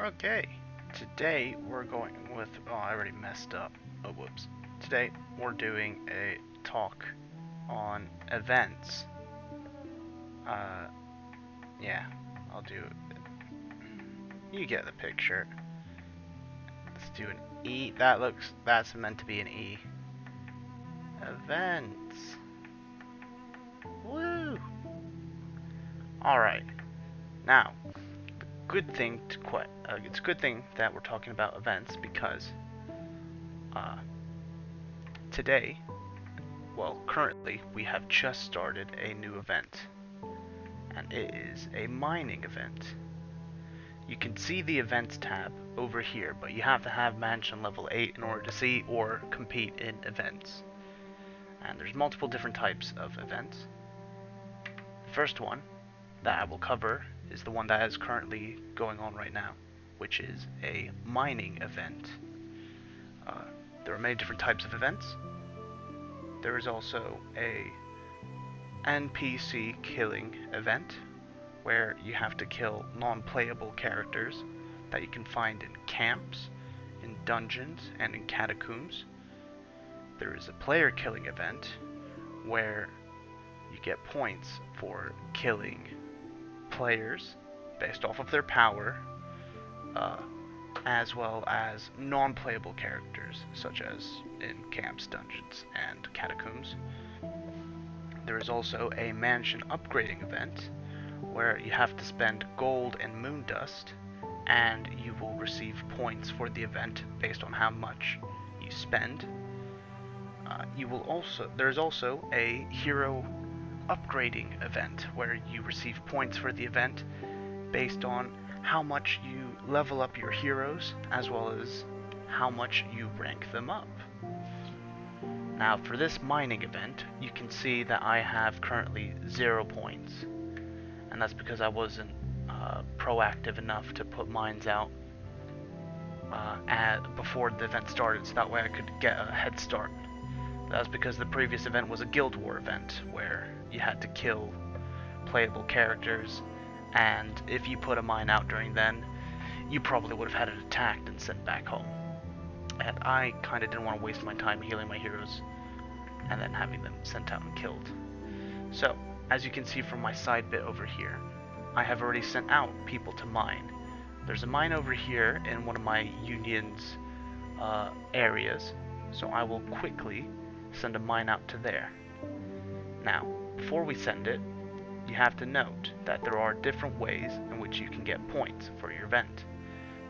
Okay, today we're going with. Oh, I already messed up. Oh, whoops. Today we're doing a talk on events. Uh, yeah, I'll do it. You get the picture. Let's do an E. That's meant to be an E. Events. Woo! Alright, now, good thing to quit. It's a good thing that we're talking about events because uh, today, well, currently, we have just started a new event, and it is a mining event. You can see the events tab over here, but you have to have mansion level 8 in order to see or compete in events. And there's multiple different types of events. The first one that I will cover is the one that is currently going on right now, which is a mining event. Uh, there are many different types of events. There is also a NPC killing event, where you have to kill non-playable characters that you can find in camps, in dungeons, and in catacombs. There is a player killing event where you get points for killing players based off of their power, uh, as well as non-playable characters such as in camps, dungeons, and catacombs. There is also a mansion upgrading event where you have to spend gold and moon dust, and you will receive points for the event based on how much you spend. There's also a hero upgrading event where you receive points for the event based on how much you level up your heroes as well as how much you rank them up. Now for this mining event, you can see that I have currently 0 points, and that's because I wasn't proactive enough to put mines out before the event started, so that way I could get a head start. That was because the previous event was a Guild War event, where you had to kill playable characters, and if you put a mine out during then, you probably would have had it attacked and sent back home. And I kinda didn't want to waste my time healing my heroes, and then having them sent out and killed. So, as you can see from my side bit over here, I have already sent out people to mine. There's a mine over here in one of my union's areas, so I will quickly send a mine out to there. Now, before we send it, you have to note that there are different ways in which you can get points for your event.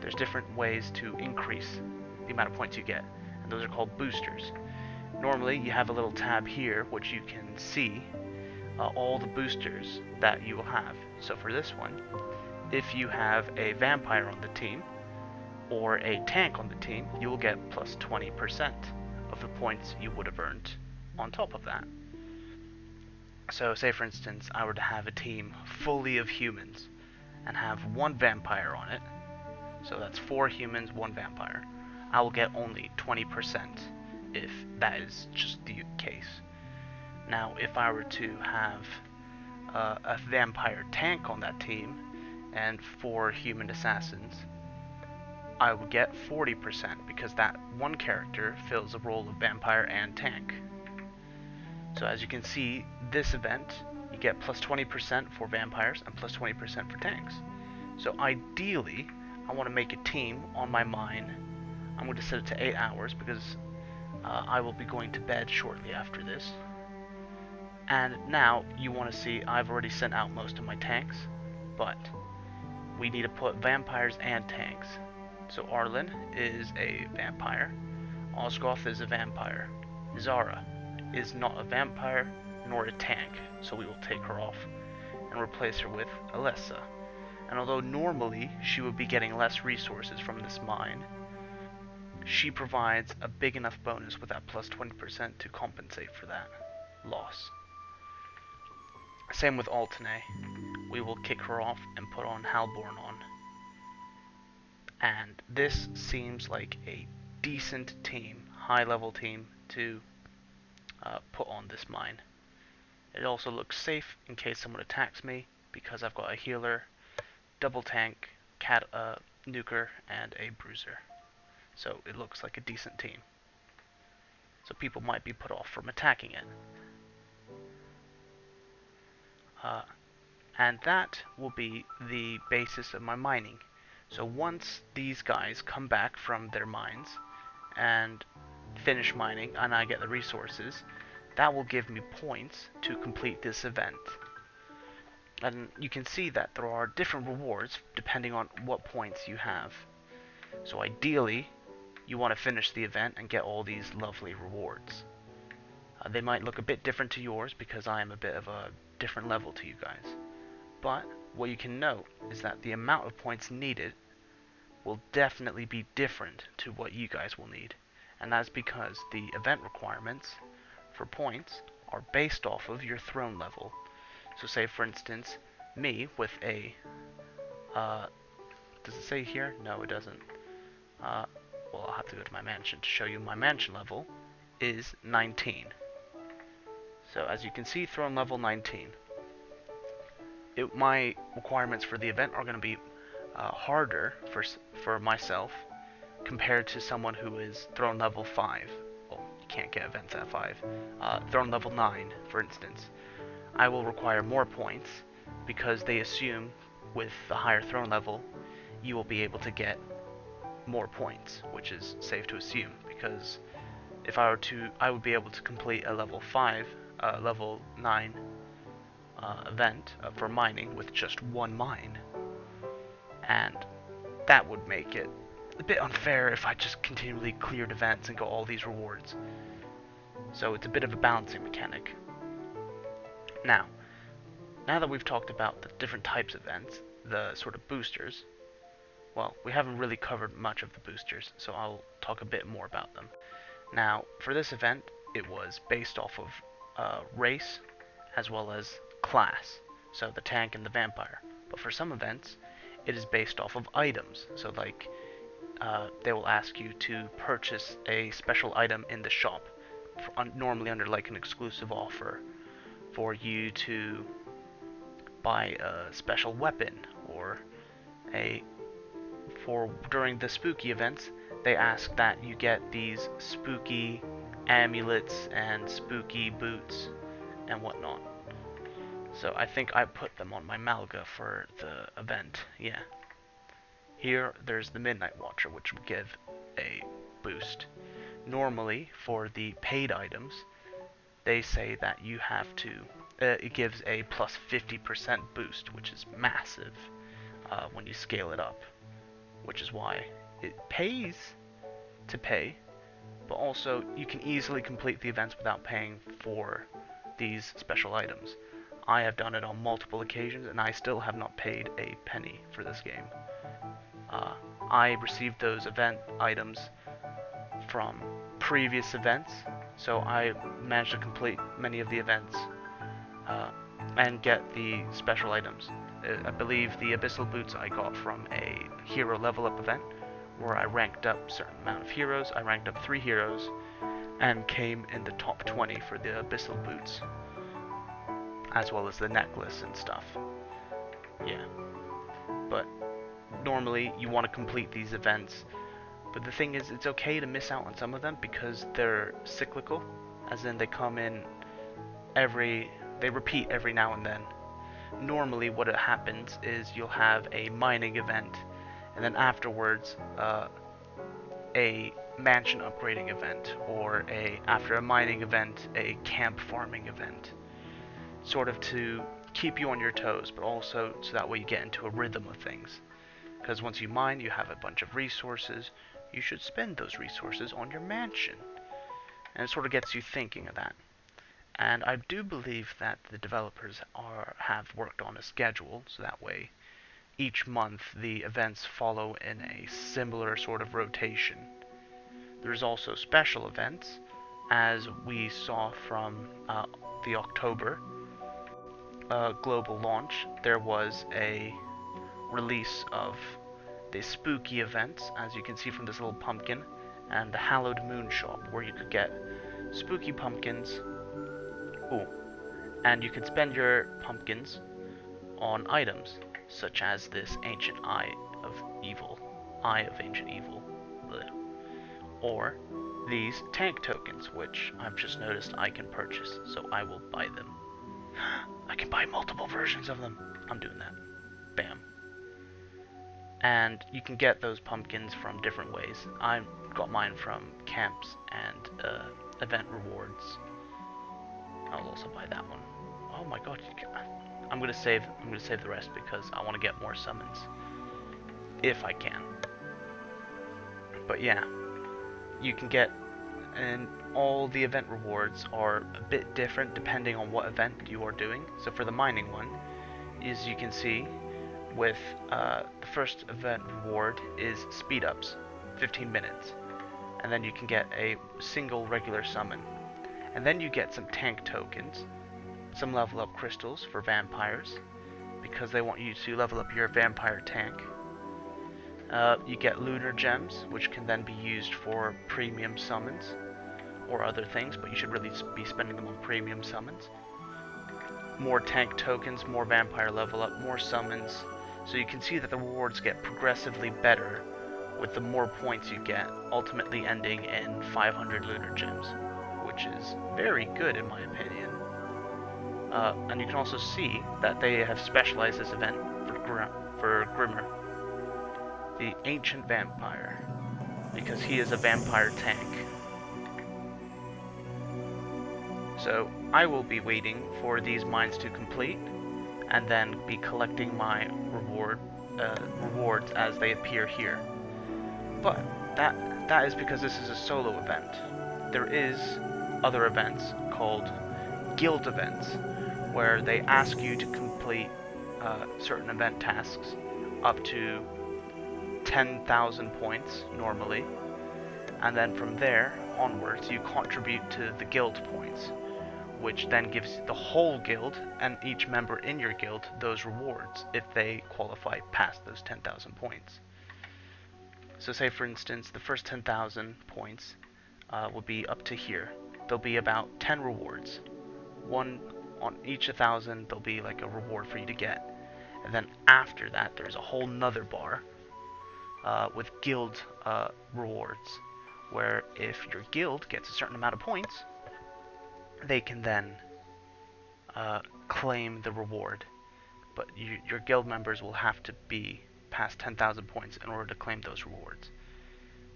There's different ways to increase the amount of points you get, and those are called boosters. Normally, you have a little tab here which you can see all the boosters that you will have. So for this one, if you have a vampire on the team or a tank on the team, you will get plus 20% of the points you would have earned on top of that. So say for instance I were to have a team fully of humans and have one vampire on it, so that's 4 humans, 1 vampire, I will get only 20% if that is just the case. Now, if I were to have a vampire tank on that team and 4 human assassins, I would get 40% because that one character fills a role of vampire and tank. So as you can see, this event, you get plus 20% for vampires and plus 20% for tanks. So ideally, I want to make a team on my mine. I'm going to set it to 8 hours because I will be going to bed shortly after this. And now you want to see I've already sent out most of my tanks, but we need to put vampires and tanks. So Arlen is a vampire, Osgoth is a vampire, Zara is not a vampire nor a tank, so we will take her off and replace her with Alessa. And although normally she would be getting less resources from this mine, she provides a big enough bonus with that plus 20% to compensate for that loss. Same with Altine. We will kick her off and put on Halborn on. And this seems like a decent team, high level team to put on this mine. It also looks safe in case someone attacks me because I've got a healer, double tank, nuker, and a bruiser. So it looks like a decent team. So people might be put off from attacking it. Uh, and that will be the basis of my mining. So once these guys come back from their mines and finish mining and I get the resources, that will give me points to complete this event. And you can see that there are different rewards depending on what points you have. So ideally, you want to finish the event and get all these lovely rewards. They might look a bit different to yours because I am a bit of a different level to you guys. But what you can note is that the amount of points needed will definitely be different to what you guys will need. And that's because the event requirements for points are based off of your throne level. So say for instance, me with a, does it say here? No, it doesn't. Well, I'll have to go to my mansion to show you my mansion level is 19. So as you can see, throne level 19. My requirements for the event are going to be harder for myself compared to someone who is throne level 5. Well, you can't get events at 5. Throne level 9, for instance. I will require more points because they assume with the higher throne level you will be able to get more points, which is safe to assume because if I were to, I would be able to complete a level 5, level 9 event for mining with just one mine, and that would make it a bit unfair if I just continually cleared events and got all these rewards. So it's a bit of a balancing mechanic. Now that we've talked about the different types of events, the sort of boosters, well, we haven't really covered much of the boosters, so I'll talk a bit more about them. Now, for this event, it was based off of race as well as class, so the tank and the vampire. But for some events, it is based off of items, so like they will ask you to purchase a special item in the shop, normally under like an exclusive offer, for you to buy a special weapon, or during the spooky events, they ask that you get these spooky amulets and spooky boots and whatnot. So I think I put them on my Malga for the event, yeah. Here, there's the Midnight Watcher, which will give a boost. Normally, for the paid items, they say that you have to, it gives a plus 50% boost, which is massive when you scale it up. Which is why it pays to pay, but also you can easily complete the events without paying for these special items. I have done it on multiple occasions and I still have not paid a penny for this game. I received those event items from previous events, so I managed to complete many of the events and get the special items. I believe the Abyssal Boots I got from a hero level up event where I ranked up a certain amount of heroes. I ranked up 3 heroes and came in the top 20 for the Abyssal Boots, as well as the necklace and stuff. Yeah. But normally you want to complete these events, but the thing is, it's okay to miss out on some of them because they're cyclical, as in they come in they repeat every now and then. Normally what happens is you'll have a mining event, and then afterwards a mansion upgrading event, or after a mining event, a camp farming event, sort of to keep you on your toes, but also so that way you get into a rhythm of things. Because once you mine, you have a bunch of resources. You should spend those resources on your mansion. And it sort of gets you thinking of that. And I do believe that the developers have worked on a schedule, so that way each month the events follow in a similar sort of rotation. There's also special events, as we saw from the October global launch. There was a release of the spooky events, as you can see from this little pumpkin, and the Hallowed Moon shop, where you could get spooky pumpkins. Ooh. And you could spend your pumpkins on items, such as this Ancient Eye of Evil. Eye of Ancient Evil. Blech. Or these tank tokens, which I've just noticed I can purchase, so I will buy them. I can buy multiple versions of them. I'm doing that. Bam. And you can get those pumpkins from different ways. I got mine from camps and event rewards. I'll also buy that one. Oh my god! I'm gonna save the rest because I want to get more summons if I can. But yeah, you can get, and all the event rewards are a bit different depending on what event you are doing. So for the mining one, as you can see, with the first event reward is speed ups, 15 minutes, and then you can get a single regular summon, and then you get some tank tokens, some level up crystals for vampires, because they want you to level up your vampire tank. You get lunar gems, which can then be used for premium summons or other things, but you should really be spending them on premium summons. More tank tokens, more vampire level up, more summons. So you can see that the rewards get progressively better with the more points you get, ultimately ending in 500 lunar gems, which is very good in my opinion. And you can also see that they have specialized this event for Grimmer, the ancient vampire, because he is a vampire tank. So I will be waiting for these mines to complete, and then be collecting my rewards as they appear here. But that is because this is a solo event. There is other events called guild events, where they ask you to complete certain event tasks up to 10,000 points normally, and then from there onwards you contribute to the guild points, which then gives the whole guild and each member in your guild those rewards if they qualify past those 10,000 points. So say for instance the first 10,000 points will be up to here. There'll be about 10 rewards. One on each 1,000 there'll be like a reward for you to get. And then after that there's a whole nother bar with guild rewards, where if your guild gets a certain amount of points, they can then claim the reward. But your guild members will have to be past 10,000 points in order to claim those rewards.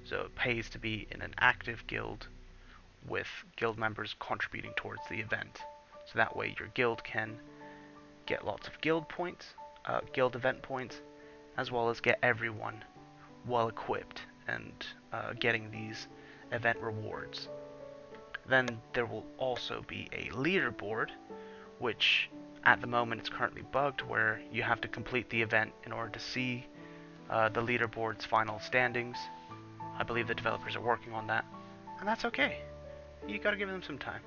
So it pays to be in an active guild with guild members contributing towards the event. So that way your guild can get lots of guild points, guild event points, as well as get everyone well equipped and getting these event rewards. Then there will also be a leaderboard, which at the moment it's currently bugged, where you have to complete the event in order to see the leaderboard's final standings. I believe the developers are working on that, and that's okay. You gotta give them some time.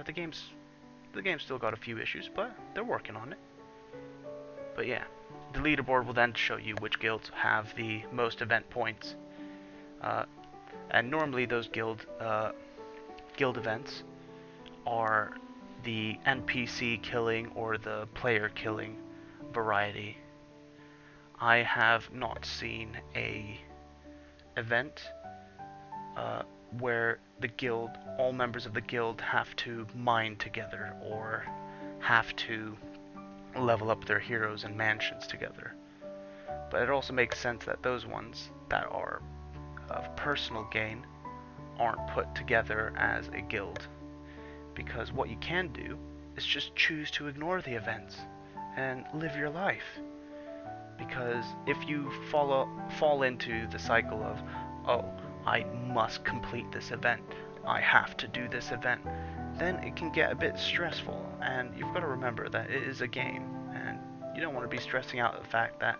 The game's still got a few issues, but they're working on it. But yeah, the leaderboard will then show you which guilds have the most event points, and normally those guild events are the NPC killing or the player killing variety. I have not seen a event where the guild, all members of the guild have to mine together or have to level up their heroes and mansions together. But it also makes sense that those ones that are of personal gain aren't put together as a guild, because what you can do is just choose to ignore the events and live your life. Because if you fall into the cycle of, oh, I must complete this event, I have to do this event, then it can get a bit stressful, and you've got to remember that it is a game, and you don't want to be stressing out the fact that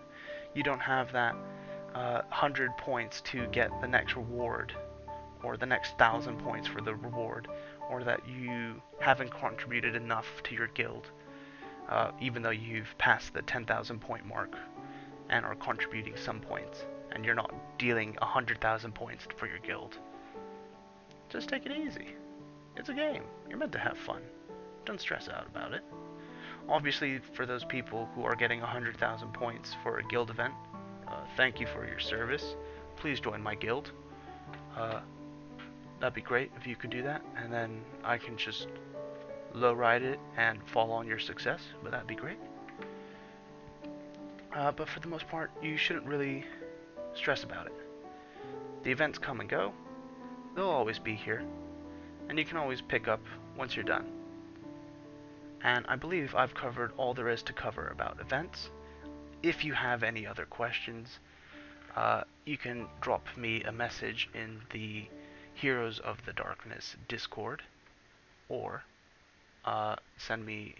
you don't have that 100 points to get the next reward, or the next 1,000 points for the reward, or that you haven't contributed enough to your guild, even though you've passed the 10,000 point mark and are contributing some points, and you're not dealing 100,000 points for your guild. Just take it easy. It's a game. You're meant to have fun. Don't stress out about it. Obviously, for those people who are getting 100,000 points for a guild event, thank you for your service. Please join my guild. Uh, that'd be great if you could do that, and then I can just lowride it and fall on your success, but that'd be great. But for the most part, you shouldn't really stress about it. The events come and go, they'll always be here, and you can always pick up once you're done. And I believe I've covered all there is to cover about events. If you have any other questions, you can drop me a message in the Heroes of the Darkness Discord, or send me.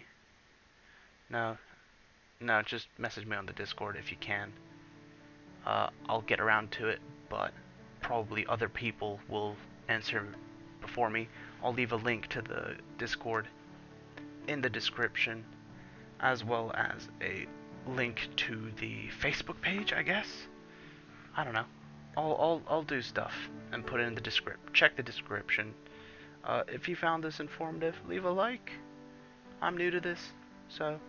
No, no, just message me on the Discord if you can. I'll get around to it, but probably other people will answer before me. I'll leave a link to the Discord in the description, as well as a link to the Facebook page, I guess. I don't know. I'll do stuff and put it in the description. Check the description. If you found this informative, leave a like. I'm new to this, so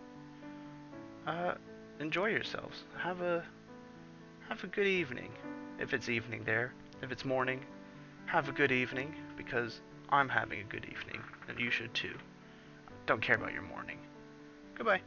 enjoy yourselves. Have a good evening. If it's evening there, if it's morning, have a good evening, because I'm having a good evening, and you should too. Don't care about your morning. Goodbye.